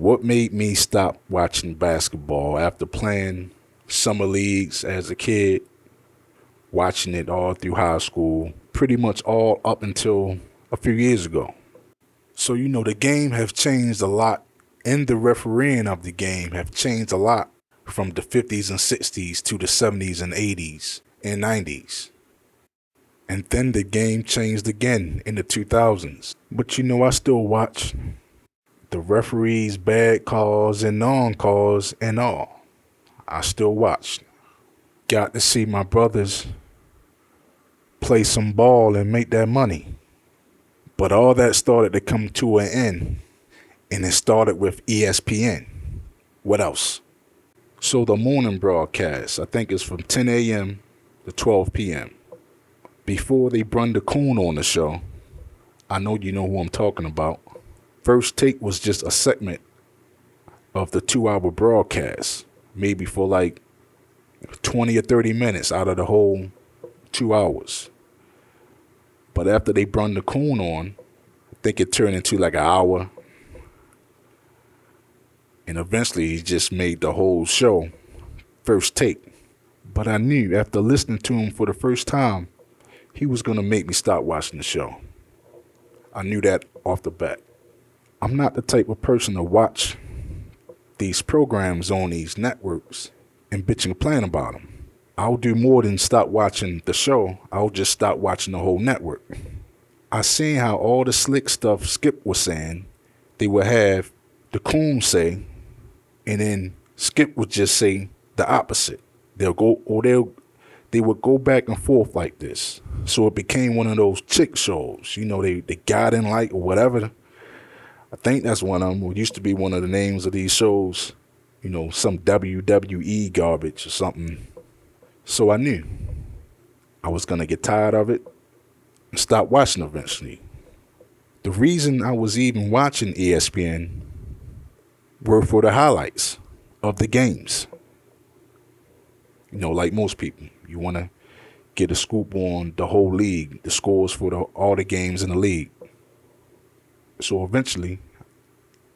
What made me stop watching basketball after playing summer leagues as a kid, watching it all through high school, pretty much all up until a few years ago. So, the game have changed a lot, and the refereeing of the game have changed a lot from the 50s and 60s to the 70s and 80s and 90s. And then the game changed again in the 2000s. But I still watch the referees' bad calls and non-calls and all. I still watch. Got to see my brothers play some ball and make that money. But all that started to come to an end, and it started with ESPN. What else? So the morning broadcast, I think it's from 10 a.m. to 12 p.m. Before they brung the coon on the show, I know you know who I'm talking about. First Take was just a segment of the 2-hour broadcast, maybe for like 20 or 30 minutes out of the whole 2 hours. But after they brung the coon on, I think it turned into like an hour. And eventually he just made the whole show First Take. But I knew after listening to him for the first time, he was going to make me stop watching the show. I knew that off the bat. I'm not the type of person to watch these programs on these networks and bitch and complain about them. I'll do more than stop watching the show. I'll just stop watching the whole network. I seen how all the slick stuff Skip was saying, they would have the coon say, and then Skip would just say the opposite. They would go back and forth like this. So it became one of those chick shows. They got in like or whatever. I think that's one of them. It used to be one of the names of these shows. Some WWE garbage or something. So I knew I was going to get tired of it and stop watching eventually. The reason I was even watching ESPN were for the highlights of the games. Like most people, you want to get a scoop on the whole league, the scores for all the games in the league. So eventually,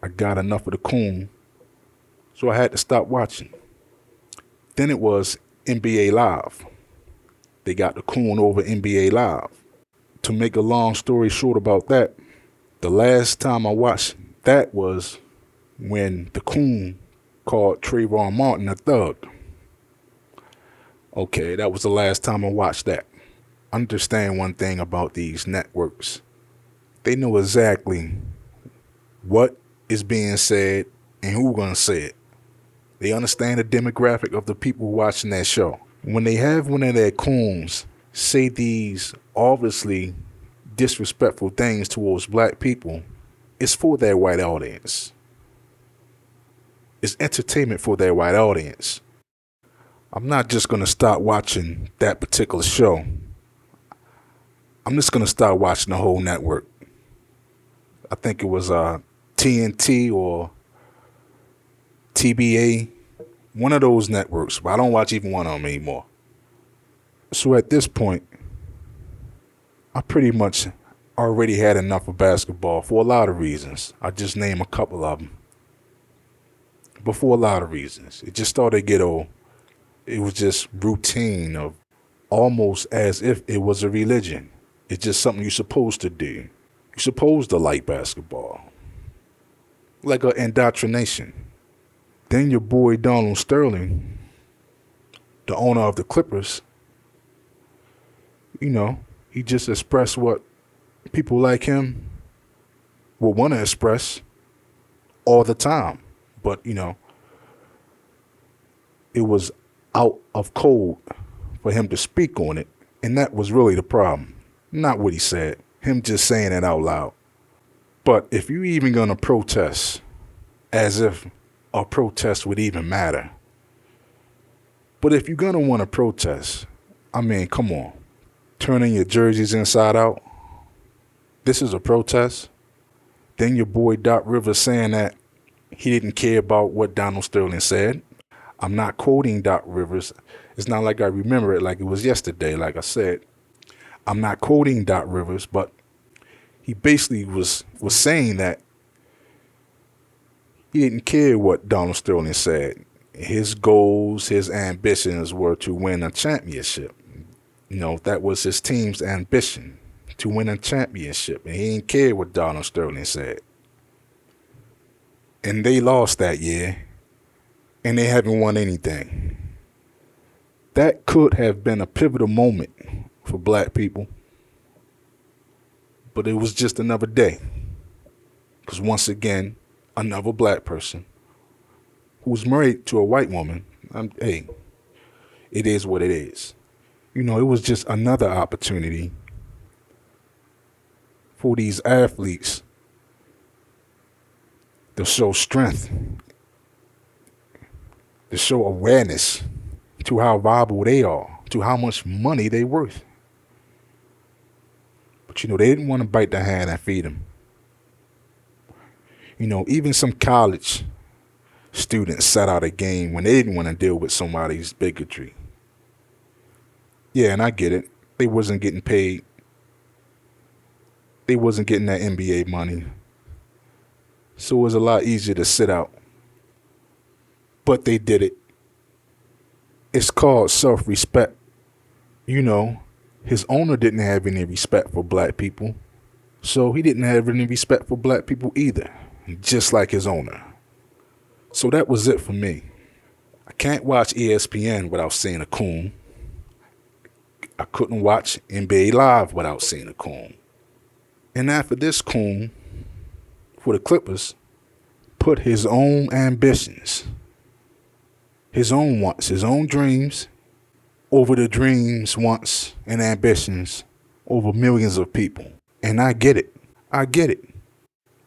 I got enough of the coon, so I had to stop watching. Then it was NBA Live. They got the coon over NBA Live. To make a long story short about that, the last time I watched that was when the coon called Trayvon Martin a thug. Okay, that was the last time I watched that. Understand one thing about these networks. They know exactly what is being said and who's going to say it. They understand the demographic of the people watching that show. When they have one of their coons say these obviously disrespectful things towards black people, it's for their white audience. It's entertainment for their white audience. I'm not just going to stop watching that particular show. I'm just going to start watching the whole network. I think it was TNT or TBA, one of those networks, but I don't watch even one of them anymore. So at this point, I pretty much already had enough of basketball for a lot of reasons. I just name a couple of them. But for a lot of reasons. It just started to get old. It was just routine of almost as if it was a religion. It's just something you're supposed to do. You're supposed to like basketball. Like an indoctrination. Then your boy Donald Sterling, the owner of the Clippers, he just expressed what people like him will want to express all the time. But, it was out of code for him to speak on it. And that was really the problem. Not what he said. Him just saying it out loud. But if you're even going to protest, as if a protest would even matter. But if you're going to want to protest, come on. Turning your jerseys inside out. This is a protest. Then your boy Doc Rivers saying that he didn't care about what Donald Sterling said. I'm not quoting Doc Rivers. It's not like I remember it like it was yesterday. Like I said, I'm not quoting Doc Rivers, but he basically was saying that He didn't care what Donald Sterling said. His goals, his ambitions were to win a championship. That was his team's ambition, to win a championship. And he didn't care what Donald Sterling said. And they lost that year, and they haven't won anything. That could have been a pivotal moment for black people. But it was just another day. Because once again, another black person who was married to a white woman, hey, it is what it is. It was just another opportunity for these athletes to show strength, to show awareness to how viable they are, to how much money they're worth. But they didn't want to bite the hand and feed them. Even some college students sat out a game when they didn't want to deal with somebody's bigotry. Yeah, and I get it. They wasn't getting paid. They wasn't getting that NBA money. So it was a lot easier to sit out. But they did it. It's called self-respect. His owner didn't have any respect for black people. So he didn't have any respect for black people either. Just like his owner. So that was it for me. I can't watch ESPN without seeing a coon. I couldn't watch NBA Live without seeing a coon. And after this coon, for the Clippers, put his own ambitions, his own wants, his own dreams, over the dreams, wants, and ambitions over millions of people. And I get it. I get it.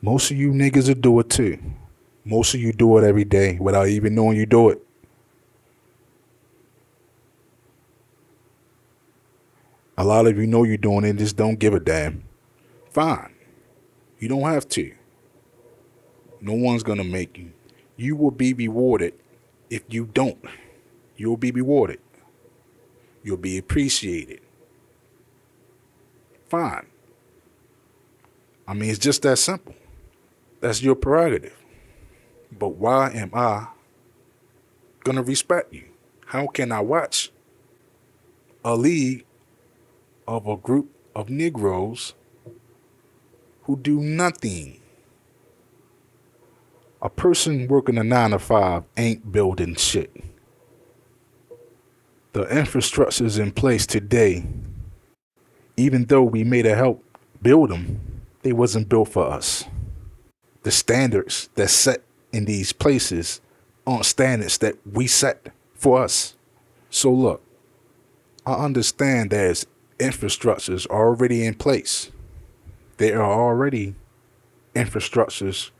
Most of you niggas will do it too. Most of you do it every day without even knowing you do it. A lot of you know you're doing it, just don't give a damn. Fine. You don't have to. No one's gonna make you. You will be rewarded if you don't. You'll be rewarded. You'll be appreciated. Fine. It's just that simple. That's your prerogative. But why am I gonna respect you? How can I watch a league of a group of Negroes who do nothing? A person working a 9 to 5 ain't building shit. The infrastructures in place today, even though we made a help build them, they wasn't built for us. The standards that's set in these places aren't standards that we set for us. So look, I understand there's infrastructures already in place. There are already infrastructures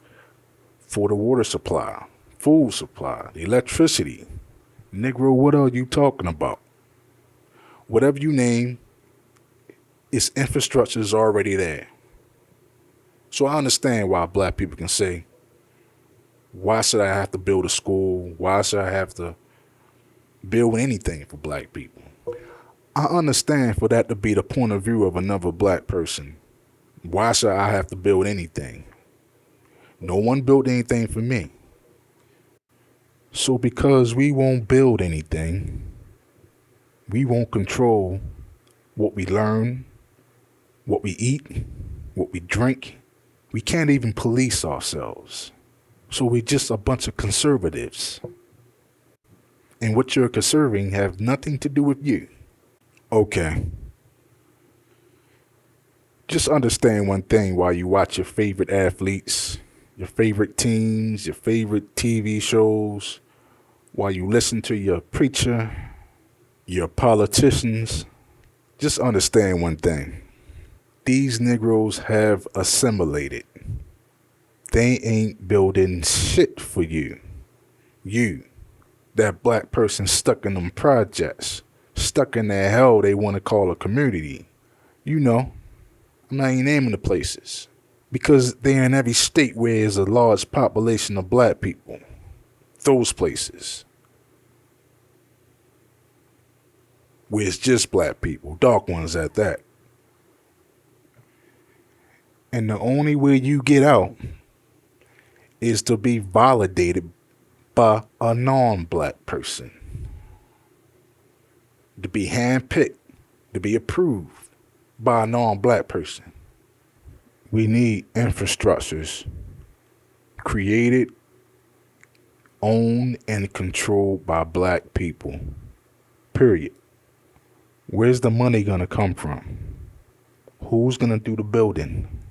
for the water supply, food supply, electricity. Negro, what are you talking about? Whatever you name, its infrastructure is already there. So I understand why black people can say, why should I have to build a school? Why should I have to build anything for black people? I understand for that to be the point of view of another black person. Why should I have to build anything? No one built anything for me. So because we won't build anything, we won't control what we learn, what we eat, what we drink. We can't even police ourselves. So we're just a bunch of conservatives. And what you're conserving have nothing to do with you. Okay. Just understand one thing while you watch your favorite athletes, your favorite teams, your favorite TV shows, while you listen to your preacher, your politicians. Just understand one thing. These Negroes have assimilated. They ain't building shit for you. You, that black person stuck in them projects, stuck in that hell they want to call a community. I'm not even naming the places. Because they're in every state where there's a large population of black people. Those places. Where it's just black people, dark ones at that. And the only way you get out is to be validated by a non-black person, to be handpicked, to be approved by a non-black person. We need infrastructures created, owned, and controlled by black people. Period. Where's the money gonna come from? Who's gonna do the building?